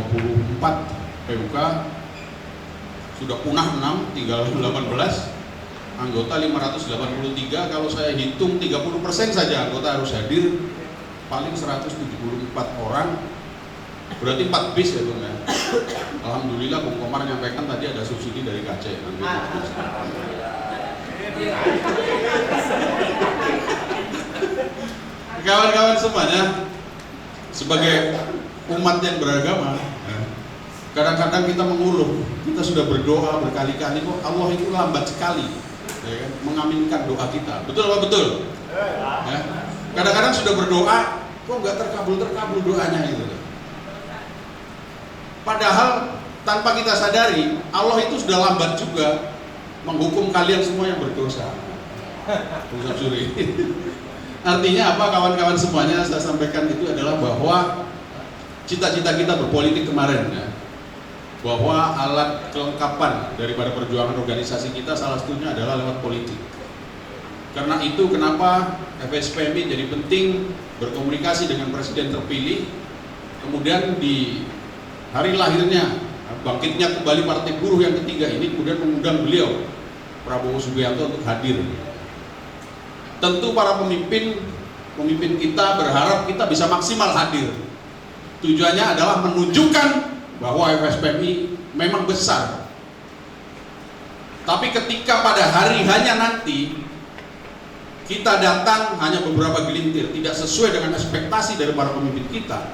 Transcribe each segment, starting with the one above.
24 PUK, sudah punah 6, tinggal 18, anggota 583. Kalau saya hitung 30% saja anggota harus hadir, paling 174 orang, berarti 4 bis ya Bung ya. Alhamdulillah Bung Komar nyampaikan tadi ada subsidi dari KC. Kawan-kawan semuanya, sebagai umat yang beragama, kadang-kadang kita mengeluh, kita sudah berdoa berkali-kali kok Allah itu lambat sekali ya kan, mengaminkan doa kita. Betul apa betul? Ya. Kadang-kadang sudah berdoa, kok nggak terkabul doanya gitu. Padahal tanpa kita sadari, Allah itu sudah lambat juga menghukum kalian semua yang berdosa. Artinya apa kawan-kawan semuanya, saya sampaikan itu adalah bahwa cita-cita kita berpolitik kemarin ya, bahwa alat kelengkapan daripada perjuangan organisasi kita salah satunya adalah lewat politik. Karena itu kenapa FSPMI jadi penting berkomunikasi dengan presiden terpilih, kemudian di hari lahirnya, bangkitnya kembali Partai Buruh yang ketiga ini, kemudian mengundang beliau Prabowo Subianto untuk hadir. Tentu para pemimpin kita berharap kita bisa maksimal hadir. Tujuannya adalah menunjukkan bahwa FSPMI memang besar. Tapi ketika pada hari hanya nanti kita datang hanya beberapa gelintir, tidak sesuai dengan ekspektasi dari para pemimpin kita,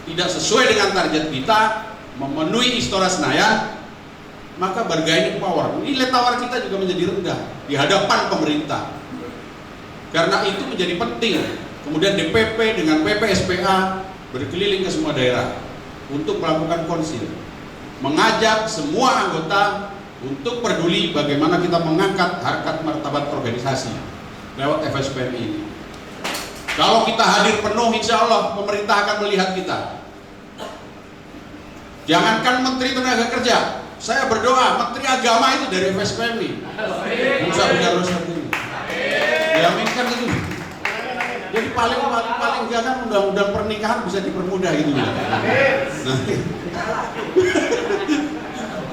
tidak sesuai dengan target kita, memenuhi Istora Senayan, maka bargaining power, nilai tawar kita juga menjadi rendah di hadapan pemerintah. Karena itu menjadi penting. Kemudian DPP dengan PPSPA berkeliling ke semua daerah untuk melakukan konsil, mengajak semua anggota untuk peduli bagaimana kita mengangkat harkat martabat organisasi lewat FSPMI ini. Kalau kita hadir penuh, insya Allah pemerintah akan melihat kita. Jangankan Menteri Tenaga Kerja, saya berdoa Menteri Agama itu dari FSPMI. Musa benar ini. Diaminkan itu. Jadi paling enggak kan undang-undang pernikahan bisa dipermudah gitu ya. Nah,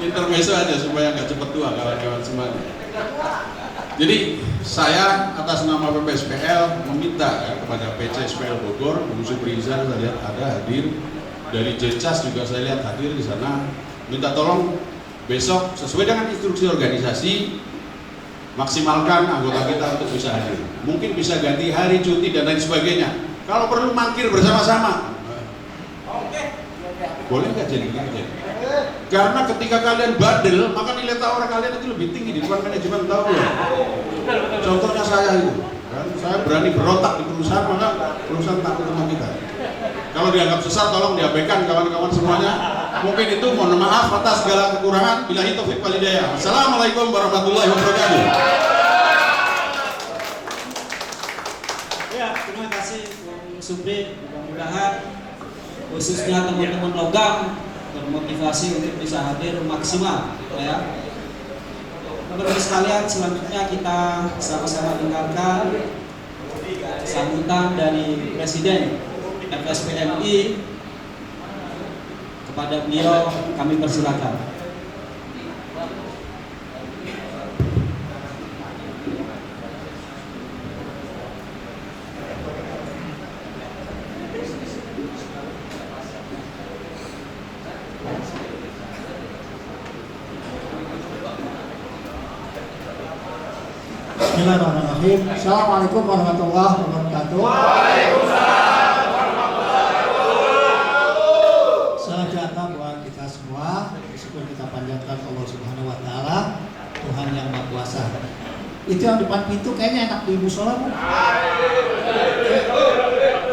intermezzo aja supaya nggak cepat tua kawan-kawan semuanya. Jadi saya atas nama PPSPL meminta ya, kepada PC SPL Bogor, Bung Suprizan saya lihat ada hadir, dari Jecas juga saya lihat hadir di sana. Minta tolong besok sesuai dengan instruksi organisasi maksimalkan anggota kita untuk bisa hadir. Mungkin bisa ganti hari cuti dan lain sebagainya. Kalau perlu mangkir bersama-sama. Boleh nggak jadi? Karena ketika kalian bandel, maka nilai tawar kalian itu lebih tinggi di depan manajemen, tahu ya. Contohnya saya itu, kan? Saya berani berontak di perusahaan, maka perusahaan takut sama kita. Kalau dianggap sesat, tolong diabaikan kawan-kawan semuanya. Mungkin itu, mohon maaf atas segala kekurangan. Billahi taufiq wal hidayah. Assalamualaikum warahmatullahi wabarakatuh. Ya, terima kasih Bung Supri. Mudah-mudahan khususnya teman-teman logam termotivasi untuk bisa hadir maksimal ya. Teman-teman sekalian, selanjutnya kita sama-sama dengarkan sambutan dari Presiden FSPMI. Kepada beliau kami persilakan. Bismillahirrahmanirrahim. Assalamualaikum warahmatullahi wabarakatuh. Waalaikumsalam warahmatullahi wabarakatuh. Salam sejahtera buat kita semua. Syukur kita panjatkan Allah Subhanahu wa taala, Tuhan yang Maha Kuasa. Itu yang depan pintu kayaknya enak di musola, Bu.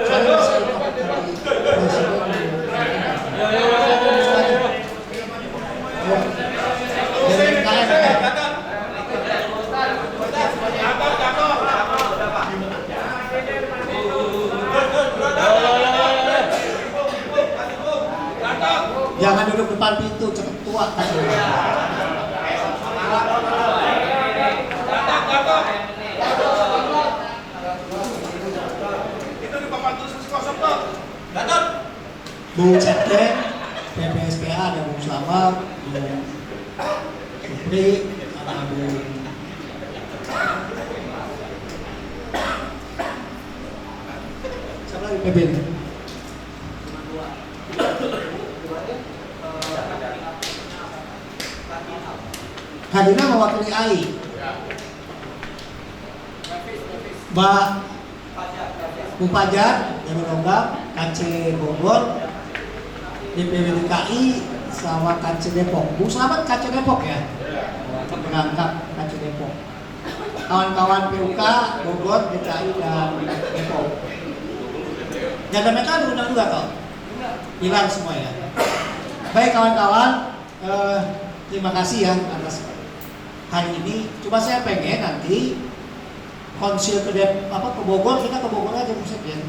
Saya bisa ikut dari presiden. Jangan duduk depan pintu, cepet tua. Itu di papan tulis kosong tuh. Bung Ceteng, PPSPA ada Bung Slamet, Bung Supri, ada Bung siapa lagi PB ini? Hadina mewakili AI. Mbak Bung Pajar dari Logam, KC Bogor, DPW DKI, sama KC Depok. Bung Slamet KC Depok ya? Berangkat KC Depok. Kawan-kawan PUK, Bogor, DKI, dan Depok. Dan mereka diundang juga kok. Hilang semua ya. Baik kawan-kawan, terima kasih ya atas hari ini. Cuma saya pengen nanti konsil ke Bogor, kita ke Bogor aja Bung Sekjen.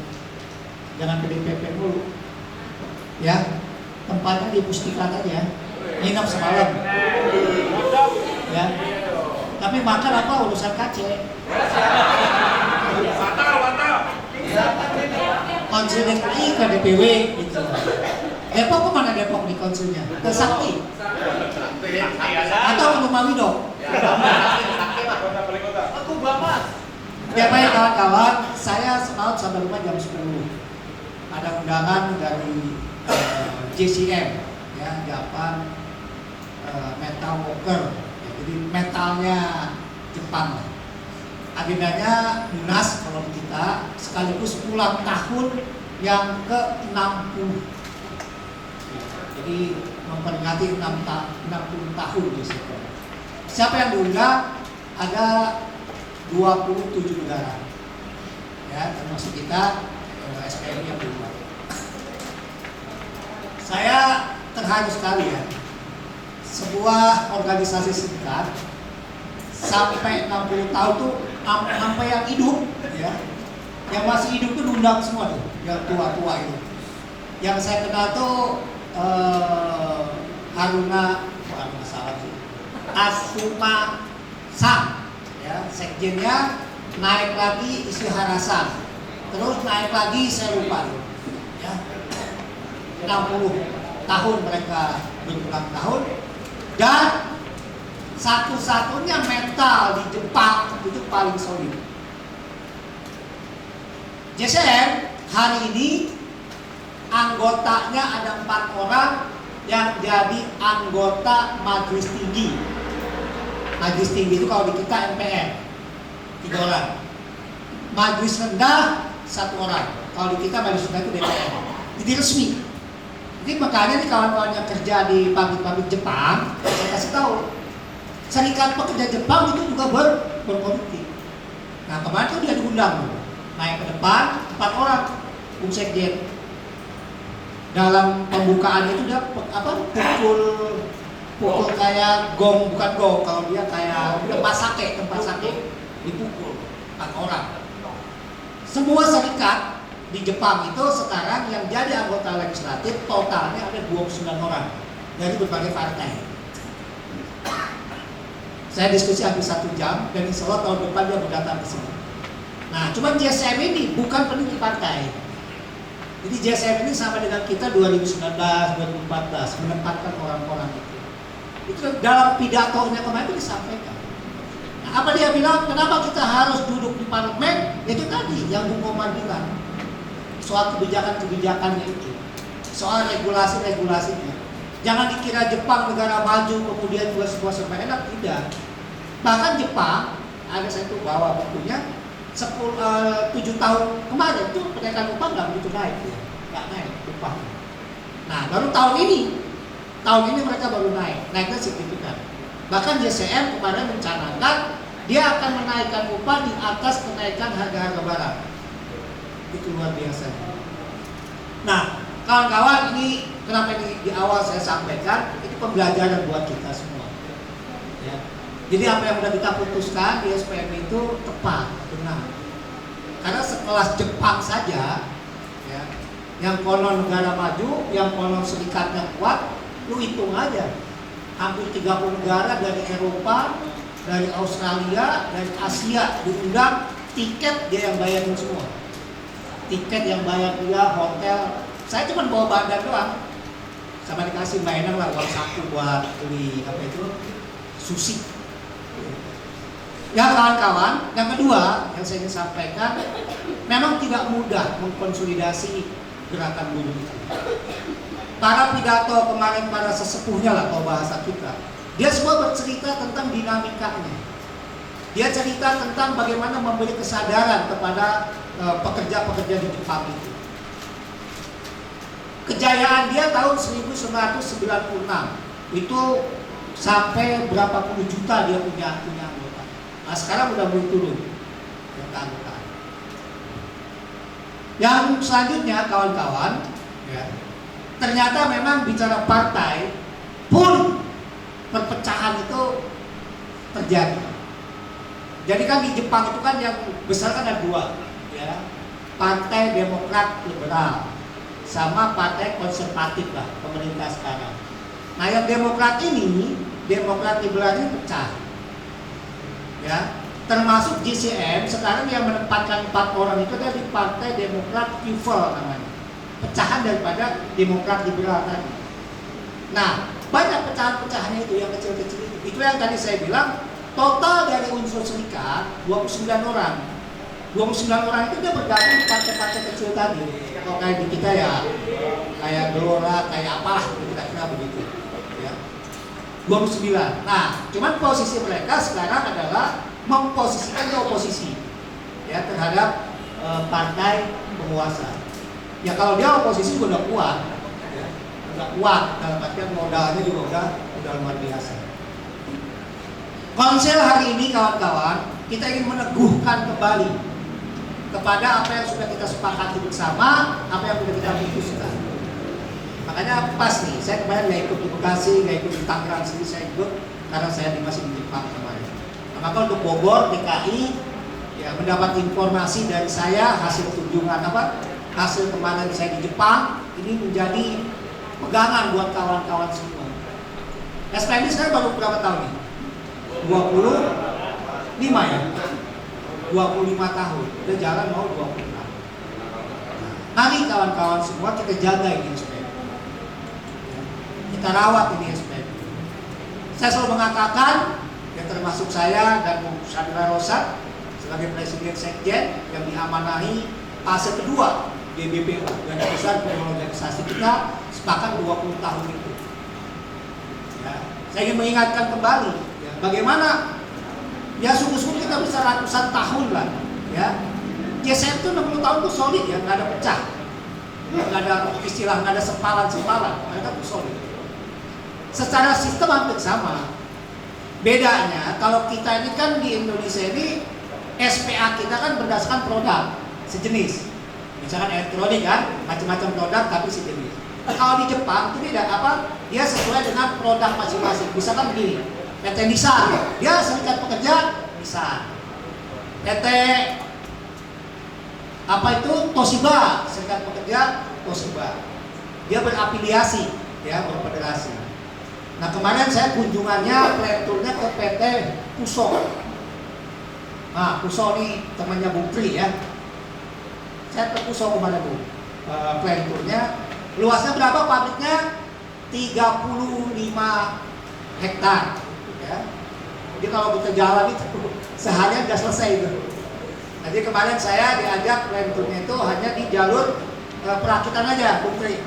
Jangan ke DPP dulu. Ya, tempatnya di Pustikat aja. Nginap semalam. Ya. Tapi makan apa urusan KC. Konsil DKI ke DPW gitu. Depok kemana Depok di konsilnya? Ke Sakti. Atau ke Rumah Widok? Ya baik kawan-kawan, saya semalam sampai rumah jam 10. Ada undangan dari JCM, ya Japan Metal Worker, ya, jadi metalnya Jepang. Agendanya Munas kalau kita, sekaligus ulang tahun yang ke-60. Jadi memperingati 60 tahun di situ. Siapa yang diundang? Ada 27 negara, ya termasuk kita SPM yang diundang. Saya terharu sekali ya, sebuah organisasi serikat sampai 60 tahun tuh sampai yang hidup, ya, yang masih hidup tuh diundang semua tuh, yang tua-tua itu. Yang saya kenal tuh Haruna salah sih, Asuma Sang, ya, sekjennya naik lagi Ishihara-san, terus naik lagi saya lupa, ya, 60 tahun mereka berulang tahun, dan satu-satunya metal di Jepang itu paling solid. JCM hari ini anggotanya ada 4 orang yang jadi anggota majelis tinggi. Majelis tinggi itu kalau di kita MPR 3 orang. Majelis rendah 1 orang. Kalau di kita majelis rendah itu DPR. Jadi resmi. Jadi makanya nih kawan-kawan yang kerja di pabrik-pabrik Jepang, saya kasih tahu, serikat pekerja Jepang itu juga berpolitik. Nah kemarin tuh dia diundang, naik ke depan 4 orang, Bung Sekjen. Dalam pembukaan itu dia pukul kayak gong, bukan gong, kalau dia kayak tempat sake dipukul 4 orang. Semua serikat di Jepang itu sekarang yang jadi anggota legislatif totalnya ada 29 orang dari berbagai partai. Saya diskusi hampir 1 jam dan insya Allah tahun depan dia datang ke sini. Nah, cuma JSM ini bukan peneliti partai. Jadi JSM ini sama dengan kita 2019, 2014 menempatkan orang-orang itu. Itu dalam pidatonya kemarin itu disampaikan. Nah, apa dia bilang? Kenapa kita harus duduk di parlemen? Itu tadi yang Bung Komar bilang. Soal kebijakan-kebijakannya itu. Soal regulasi-regulasinya. Jangan dikira Jepang negara maju kemudian juga sebuah serba enak, tidak. Bahkan Jepang, ada saya tuh bawa bukunya, 7 tahun kemarin tuh kenaikan upah nggak begitu naik, ya. Nggak naik upah. Nah baru tahun ini mereka baru naiknya signifikan. Bahkan JCM kemarin mencanangkan dia akan menaikkan upah di atas kenaikan harga-harga barang. Itu luar biasa. Nah kawan-kawan, ini kenapa di awal saya sampaikan, ini pembelajaran buat kita semua. Ya. Jadi apa yang sudah kita putuskan di SPM itu tepat, benar. Karena sekelas Jepang saja, ya, yang konon negara maju, yang konon serikatnya kuat, lu hitung aja. Hampir 30 negara dari Eropa, dari Australia, dari Asia diundang, tiket dia yang bayarin semua. Tiket yang bayar dia, hotel. Saya cuma bawa badan doang. sama dikasih Mbak Enang lah uang saku buat beli apa itu sushi. Ya kawan-kawan, yang kedua yang saya ingin sampaikan, memang tidak mudah mengkonsolidasi gerakan buruh itu. Para pidato kemarin para sesepuhnya lah kalau bahasa kita, dia semua bercerita tentang dinamikanya. Dia cerita tentang bagaimana memberi kesadaran kepada pekerja-pekerja di Jepang itu. Kejayaan dia tahun 1996 itu sampai berapa puluh juta dia punya anggota. Nah, sekarang udah mulai turun anggota. Yang selanjutnya kawan-kawan, ya, ternyata memang bicara partai pun perpecahan itu terjadi. Jadi kan di Jepang itu kan yang besar kan ada dua, ya, Partai Demokrat Liberal sama Partai Konservatif lah pemerintah sekarang. Nah yang Demokrat ini, Demokrat Liberal ini pecah, ya, termasuk GCM sekarang yang menempatkan 4 orang itu ada di Partai Demokrat Rival namanya, pecahan daripada Demokrat Liberal tadi. Nah banyak pecahan-pecahannya itu yang kecil-kecil itu yang tadi saya bilang. Total dari unsur serikat 29 orang. 29 orang itu dia bergabung di partai-partai kecil tadi. Kalau kayak di kita ya kayak Gelora, kayak apalah kira-kira begitu. Ya. 29. Nah, cuman posisi mereka sekarang adalah memposisikan ke oposisi, ya, terhadap partai penguasa. Ya kalau dia oposisi udah kuat, ya, udah kuat dalam artian modalnya juga udah luar biasa. Konsel hari ini kawan-kawan, kita ingin meneguhkan kembali kepada apa yang sudah kita sepakati bersama, apa yang sudah kita putuskan. Makanya pas nih, saya kemarin nggak ikut di Bekasi, nggak ikut di Tangerang sini, saya ikut karena saya masih di Jepang kemarin. Nah, maka untuk Bogor, DKI, ya mendapat informasi dari saya hasil kunjungan hasil kemarin saya di Jepang, ini menjadi pegangan buat kawan-kawan semua. SPM sekarang baru berapa tahun nih? 25 ya? 25 tahun, udah jalan mau 26. Mari kawan-kawan semua kita jaga ini SPM, kita rawat ini SPM. Saya selalu mengatakan, ya termasuk saya dan Bung Chandra Rosat sebagai Presiden Sekjen yang diamanahi fase kedua GBPU dan besar organisasi kita sepakat 20 tahun itu. Ya, saya ingin mengingatkan kembali. Bagaimana ya sungguh-sungguh kita bisa ratusan tahun lah, ya. GSM itu 60 tahun tuh solid ya, nggak ada pecah, nggak ada istilah, nggak ada sempalan, mereka tuh solid. Secara sistem hampir sama. Bedanya kalau kita ini kan di Indonesia ini SPA kita kan berdasarkan produk sejenis, misalkan elektronik kan, macam-macam produk tapi sejenis. Kalau di Jepang itu tidak dia sesuai dengan produk masing-masing. Misalkan begini. PT Nissan, dia serikat pekerja Nissan. PT Toshiba, serikat pekerja Toshiba. Dia berafiliasi, ya, berfederasi. Nah kemarin saya kunjungannya, planturnya ke PT Kuso. Nah Kuso ini temannya Bung Tri ya. Saya ke Kuso kemana Bu? Planturnya, luasnya berapa pabriknya? 35 hektar. Ya. Jadi kalau kita jalan itu seharian udah selesai itu. Jadi kemarin saya diajak planturnya itu hanya di jalur perakitan aja, Putri.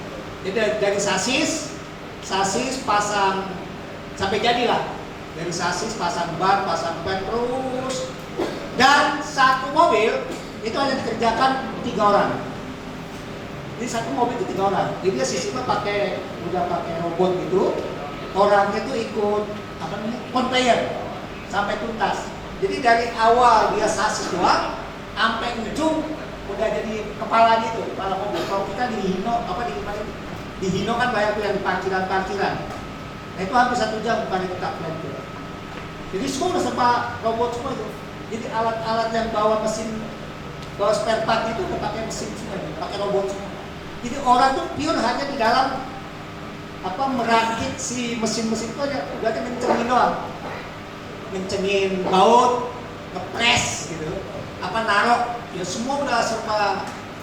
Jadi dari sasis pasang sampai jadilah. Dari sasis pasang ban terus. Dan satu mobil itu hanya dikerjakan 3 orang. Jadi satu mobil itu 3 orang. Jadi dia sistemnya udah pakai robot gitu. Orangnya itu ikut conveyor sampai tuntas. Jadi dari awal dia sasis doang sampai ujung udah jadi kepala gitu, kepala mobil. Kalau kita di Hino kan banyak tuh yang di parkiran. Nah itu hampir 1 jam bukan kita plantur. Jadi semua udah serba robot semua itu. Jadi alat-alat yang bawa spare part itu udah pakai mesin semua, pakai robot semua. Jadi orang tuh pure hanya di dalam merakit si mesin-mesin itu aja, udah ngencengin doang, ngencengin baut, ngepres gitu, narok, ya semua udah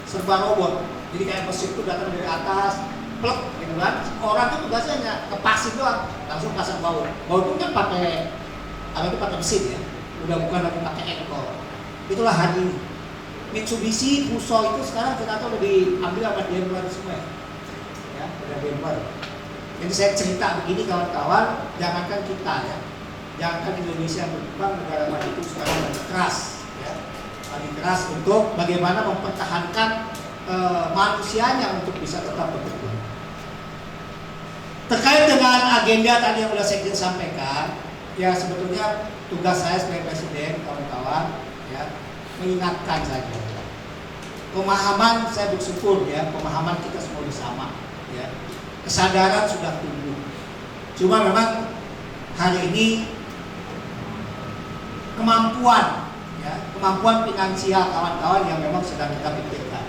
serba robot. Jadi kayak mesin itu datang dari atas, plek gitu kan. Orang itu tugasnya hanya ngepasin doang, langsung pasang baut. Baut itu kan pakai mesin ya, udah bukan lagi pakai engkol. Itulah hari ini. Mitsubishi Fuso itu sekarang ternyata udah diambil sama Daimler semua ya, udah Daimler. Jadi saya cerita begini kawan-kawan, jangankan kita ya, jangankan Indonesia yang berkembang, negara maju itu sekarang lagi keras ya, lagi keras untuk bagaimana mempertahankan manusianya untuk bisa tetap berkembang. Terkait dengan agenda tadi yang sudah saya sampaikan, ya sebetulnya tugas saya sebagai presiden, kawan-kawan, ya mengingatkan saja. Pemahaman saya bersyukur ya, pemahaman kita semua bersama, ya. Kesadaran sudah tumbuh. Cuma memang hari ini kemampuan, ya, kemampuan finansial kawan-kawan yang memang sedang kita pikirkan.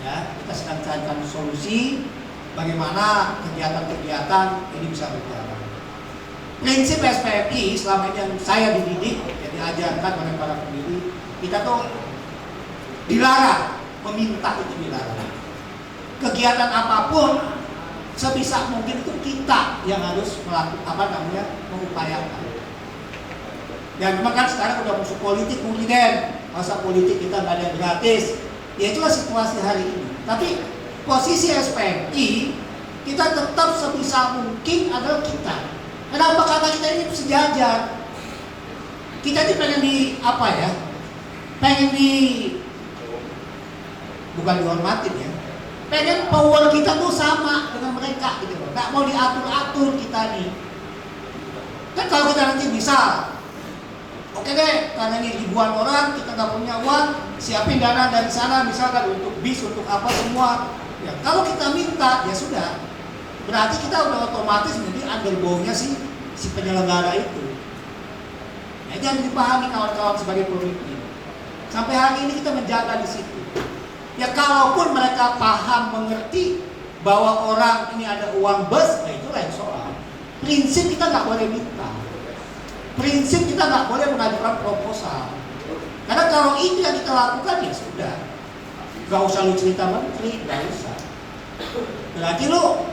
Ya, kita sedang carikan solusi bagaimana kegiatan-kegiatan ini bisa berjalan. Prinsip SPMI selama ini yang saya dididik, yang diajarkan oleh para pendiri, kita tuh dilarang, meminta itu dilarang. Kegiatan apapun sebisa mungkin itu kita yang harus melakukan mengupayakan. Dan memang kan sekarang udah musuh politik presiden, masa politik kita nggak ada yang gratis. Ya itulah situasi hari ini. Tapi posisi SPMI kita tetap sebisa mungkin adalah kita. Kenapa kata kita ini sejajar? Kita ini pengen bukan dihormatin ya. Pengen power kita tuh sama dengan mereka gitu loh. Nggak mau diatur-atur kita nih. Kan kalau kita nanti bisa, oke deh, karena ini ribuan orang, kita nggak punya uang, siapin dana dari sana misalkan untuk bis, untuk apa semua. Ya, kalau kita minta, ya sudah. Berarti kita udah otomatis menjadi underbownya si penyelenggara itu. Nah, jangan dipahami kawan-kawan sebagai pemimpin. Sampai hari ini kita menjaga di situ. Ya kalaupun mereka paham, mengerti bahwa orang ini ada uang bus, nah itu lain soal. Prinsip kita nggak boleh minta. Prinsip kita nggak boleh mengajukan proposal. Karena kalau itu yang kita lakukan ya sudah. Gak usah lu cerita menteri, gak usah. Berarti lu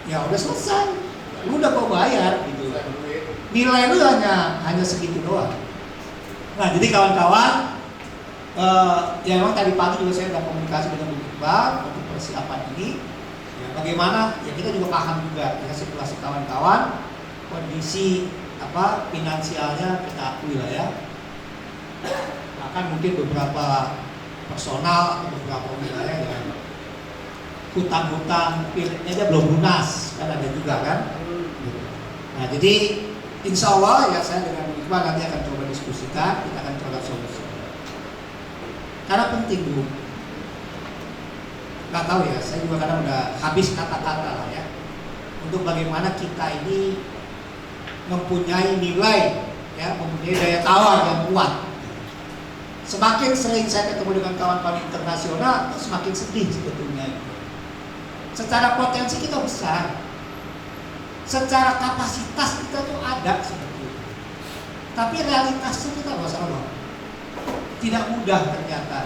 ya udah selesai. Lu udah kau bayar gitu. Nilai lu hanya segitu doang. Nah jadi kawan-kawan, ya memang tadi pagi juga saya sudah komunikasi dengan Bu Iqbal untuk persiapan ini. Ya, bagaimana? Ya kita juga paham juga ya situasi kawan-kawan, kondisi finansialnya kita akui lah ya. Bahkan mungkin beberapa personal atau beberapa wilayah yang hutang-hutang pilihnya aja belum lunas, kan ada juga kan. Nah jadi insya Allah ya saya dengan Bu Iqbal nanti akan coba diskusikan, kita akan coba solusi. Karena penting dulu. Nggak tahu ya, saya juga kadang udah habis kata-kata lah ya. Untuk bagaimana kita ini mempunyai nilai, ya, mempunyai daya tawar yang kuat. Semakin sering saya ketemu dengan kawan-kawan internasional, semakin sedih sebetulnya. Secara potensi kita besar, secara kapasitas kita tuh ada sebetulnya. Tapi realitasnya kita masalah. Tidak mudah ternyata.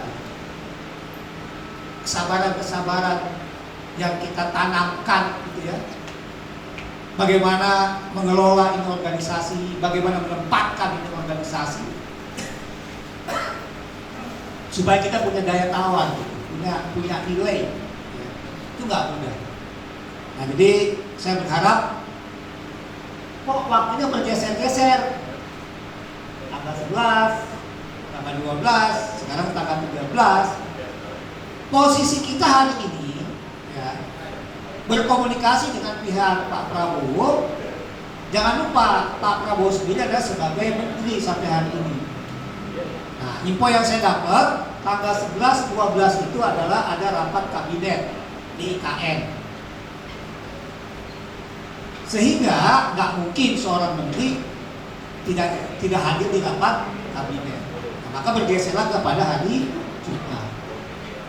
Kesabaran-kesabaran yang kita tanamkan gitu ya. Bagaimana mengelola ini organisasi, bagaimana menempatkan ini organisasi supaya kita punya daya tawar, gitu, punya nilai. Ya. Itu nggak mudah. Nah jadi saya berharap kok waktunya bergeser-geser. Tanggal 11, tanggal 12, sekarang tanggal 13. Posisi kita hari ini ya, berkomunikasi dengan pihak Pak Prabowo. Jangan lupa Pak Prabowo sendiri adalah sebagai menteri sampai hari ini. Nah, info yang saya dapat tanggal 11, 12 itu adalah ada rapat kabinet di IKN. Sehingga nggak mungkin seorang menteri tidak hadir di rapat kabinet. Nah, maka bergeserlah kepada hari Jumat.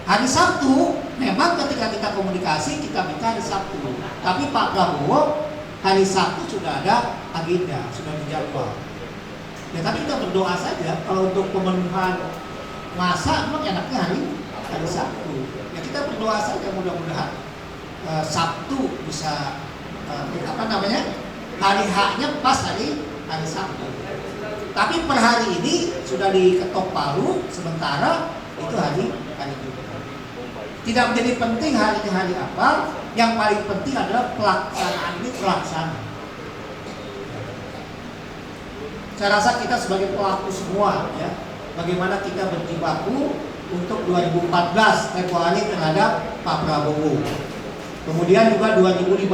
Hari Sabtu memang ketika kita komunikasi kita minta hari Sabtu. Tapi Pak Prabowo hari Sabtu sudah ada agenda, sudah dijadwal. Ya tapi kita berdoa saja kalau untuk pemenuhan masa memang enaknya hari Sabtu. Ya kita berdoa saja mudah-mudahan Sabtu bisa hari H-nya pas hari Sabtu. Tapi per hari ini sudah diketok palu sementara itu hari Jumat. Tidak menjadi penting hari ini hari apa, yang paling penting adalah pelaksanaan ini terlaksana. Saya rasa kita sebagai pelaku semua ya, bagaimana kita berjibaku untuk 2014 Februari terhadap Pak Prabowo. Kemudian juga 2015